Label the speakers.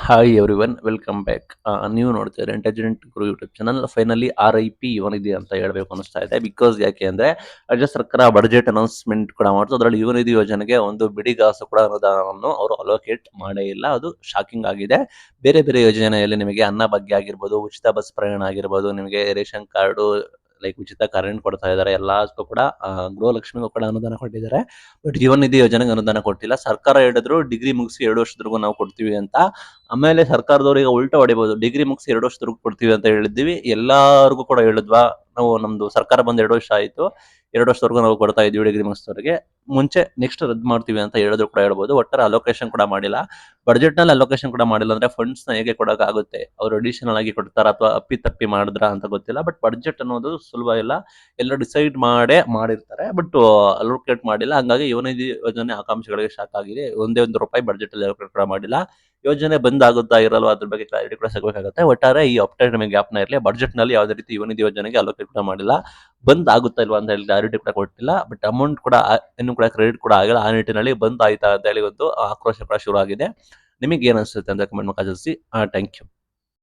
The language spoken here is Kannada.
Speaker 1: Hi everyone welcome back. ನೀವು ನೋಡ್ತಿದ್ರೆ intelligent Guru YouTube channel. Finally RIP Yuvanidhi ಅಂತ ಹೇಳ್ಬೇಕು ಅನಿಸ್ತಾ ಇದೆ. ಬಿಕಾಸ್ ಯಾಕೆ ಅಂದ್ರೆ ರಾಜ್ಯ ಸರ್ಕಾರ ಬಡ್ಜೆಟ್ ಅನೌನ್ಸ್ಮೆಂಟ್ ಕೂಡ ಮಾಡ್ತು. ಅದರಲ್ಲಿ ಯುವನಿಧಿ ಯೋಜನೆಗೆ ಒಂದು ಬಿಡಿಗಾಸು ಕೂಡ ಅನುದಾನವನ್ನು ಅವರು ಅಲೋಕೇಟ್ ಮಾಡೇ ಇಲ್ಲ. ಅದು ಶಾಕಿಂಗ್ ಆಗಿದೆ. ಬೇರೆ ಬೇರೆ ಯೋಜನೆಯಲ್ಲಿ ನಿಮಗೆ ಅನ್ನ ಬಗ್ಗೆ ಆಗಿರ್ಬೋದು, ಉಚಿತ ಬಸ್ ಪ್ರಯಾಣ ಆಗಿರ್ಬೋದು, ನಿಮಗೆ ರೇಷನ್ ಕಾರ್ಡು ಲೈಕ್ ಉಚಿತ ಕರೆಂಟ್ ಕೊಡ್ತಾ ಇದ್ದಾರೆ. ಎಲ್ಲದಕ್ಕೂ ಕೂಡ ಗೃಹಲಕ್ಷ್ಮಿಗೂ ಕೂಡ ಅನುದಾನ ಕೊಟ್ಟಿದ್ದಾರೆ. ಬಟ್ ಜೀವನ್ ನಿಧಿ ಯೋಜನೆಗೆ ಅನುದಾನ ಕೊಟ್ಟಿಲ್ಲ. ಸರ್ಕಾರ ಹೇಳಿದ್ರು ಡಿಗ್ರಿ ಮುಗಿಸಿ 2 ವರ್ಷದವರೆಗೂ ನಾವು ಕೊಡ್ತೀವಿ ಅಂತ. ಆಮೇಲೆ ಸರ್ಕಾರದವ್ರು ಈಗ ಉಲ್ಟಾ ಹೊಡಿಬಹುದು. ಡಿಗ್ರಿ ಮುಗಿಸಿ 2 ವರ್ಷದವರೆಗೂ ಕೊಡ್ತೀವಿ ಅಂತ ಹೇಳಿದ್ವಿ, ಎಲ್ಲಾರ್ಗೂ ಕೂಡ ಹೇಳಿದ್ವಾ ನಾವು? ನಮ್ದು ಸರ್ಕಾರ ಬಂದು 2 ವರ್ಷ ಆಯ್ತು, 2 ವರ್ಷದವರೆಗೂ ನಾವು ಕೊಡ್ತಾ ಇದೀವಿ ಡಿಗ್ರಿ ಮುಗಿಸಿದವರಿಗೆ. ಮುಂಚೆ ನೆಕ್ಸ್ಟ್ ರದ್ದು ಮಾಡ್ತೀವಿ ಅಂತ ಹೇಳಿದ್ರು ಕೂಡ ಹೇಳ್ಬೋದು. ಒಟ್ಟಾರೆ ಅಲೋಕೇಶನ್ ಕೂಡ ಮಾಡಿಲ್ಲ. ಬಡ್ಜೆಟ್ ನಲ್ಲಿ ಅಲೋಕೇಶನ್ ಕೂಡ ಮಾಡಿಲ್ಲ ಅಂದ್ರೆ ಫಂಡ್ಸ್ ನ ಹೇಗೆ ಕೊಡೋಕ್ಕಾಗುತ್ತೆ? ಅವ್ರು ಅಡಿಷನಲ್ ಆಗಿ ಕೊಡ್ತಾರ ಅಥವಾ ಅಪ್ಪಿ ಮಾಡಿದ್ರ ಅಂತ ಗೊತ್ತಿಲ್ಲ. ಬಟ್ ಬಡ್ಜೆಟ್ ಅನ್ನೋದು ಸುಲಭ ಇಲ್ಲ, ಎಲ್ಲ ಡಿಸೈಡ್ ಮಾಡೇ ಮಾಡಿರ್ತಾರೆ. ಬಟ್ ಅಲೋಕೇಟ್ ಮಾಡಿಲ್ಲ. ಹಂಗಾಗಿ ಯುವನಿಧಿ ಯೋಜನೆ ಆಕಾಂಕ್ಷಿಗಳಿಗೆ ಶಾಕ್ ಆಗಿದೆ. ಒಂದೇ ಒಂದು ರೂಪಾಯಿ ಬಡ್ಜೆಟ್ ಅಲ್ಲಿ ಅಲೋಕೇಟ್ ಕೂಡ ಮಾಡಿಲ್ಲ. ಯೋಜನೆ ಬಂದ್ ಆಗುತ್ತಾ ಇರಲ್ವಾ ಅದ್ರ ಬಗ್ಗೆ ಕ್ಲಾರಿಟಿ ಕೂಡ ಸಿಗಬೇಕಾಗುತ್ತೆ. ಒಟ್ಟಾರೆ ಈ ಅಪ್ಡೇಟ್ ನಿಮಗೆ ಗ್ಯಾಪ್ನ ಇರಲಿ. ಬಡ್ಜೆಟ್ ನಲ್ಲಿ ಯಾವುದೇ ರೀತಿ ಯುವನಿಧಿ ಯೋಜನೆಗೆ ಅಲೋಕೇಟ್ ಕೂಡ ಮಾಡಿಲ್ಲ. ಬಂದ್ ಆಗುತ್ತಾ ಇಲ್ವಾ ಅಂತ ಹೇಳಿ ಕ್ಲಾರಿಟಿ ಕೂಡ ಕೊಟ್ಟಿಲ್ಲ. ಬಟ್ ಅಮೌಂಟ್ ಕೂಡ ಇನ್ನು ಕೂಡ ಕ್ರೆಡಿಟ್ ಕೂಡ ಆಗಿಲ್ಲ. ಆ ನಿಟ್ಟಿನಲ್ಲಿ ಬಂದ್ ಆಯ್ತಾ ಅಂತ ಹೇಳಿ ಒಂದು ಆಕ್ರೋಶ ಕೂಡ ಶುರು ಆಗಿದೆ. ನಿಮಗೆ ಏನ್ ಅನ್ಸುತ್ತೆ ಅಂತ ಕಮೆಂಟ್ ಮುಖಾಂತರ ತಿಳಿಸಿ. Thank you.